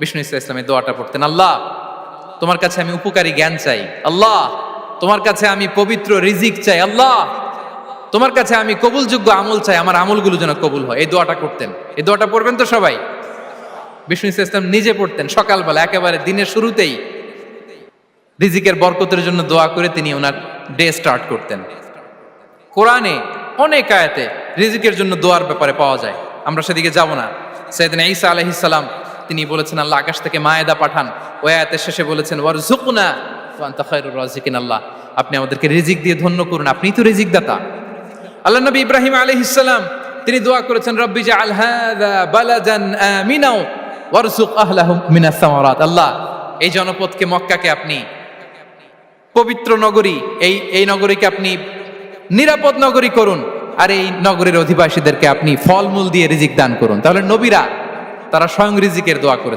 বিষ্ণু ইসলামের দোয়াটা পড়তেন, আল্লাহ তোমার কাছে আমি উপকারী জ্ঞান চাই, আল্লাহ তোমার কাছে আমি পবিত্র রিজিক চাই, আল্লাহ তোমার কাছে আমি কবুলযোগ্য আমল চাই, আমার আমলগুলো যেন কবুল হয়। এই দোয়াটা করতেন। এই দোয়াটা পড়বেন তো সবাই। বিষ্ণু ইসলাম নিজে পড়তেন সকালবেলা, একেবারে দিনের শুরুতেই রিজিকের বরকতের জন্য দোয়া করে তিনি ওনার ডে স্টার্ট করতেন। কোরআনে অনেক আয়াতে রিজিকের জন্য দোয়ার ব্যাপারে পাওয়া যায়, আমরা সেদিকে যাব না। সাইয়েদনা ঈসা আলাইহিস সালাম তিনি বলেছেন আল্লাহ আকাশ থেকে মায়েদা পাঠান, ওই আয়াতের শেষে বলেছেন ওয়ারযুকনা ওয়া আনতা খায়রুর রাযিকিন, আল্লাহ আপনি আমাদেরকে রিজিক দিয়ে ধন্য করুন, আপনিই তো রিজিক দাতা। আল্লাহ নবী ইব্রাহিম আলাইহিস সালাম তিনি দোয়া করেছেন রব্বি জাআল হাযা বালাদান আমিনা ওয়ারযুক আহলাহু মিনাস সামারাত, আল্লাহ এই জনপদকে মক্কাকে আপনি পবিত্র নগরী, এই নগরীকে আপনি নিরাপদ নগরী করুন, আর এই নগরীর অধিবাসীদেরকে আপনি ফলমূল দিয়ে রিজিক দান করুন। তাহলে নবীরা তারা স্বয়ং রিজিকের দোয়া করেছে।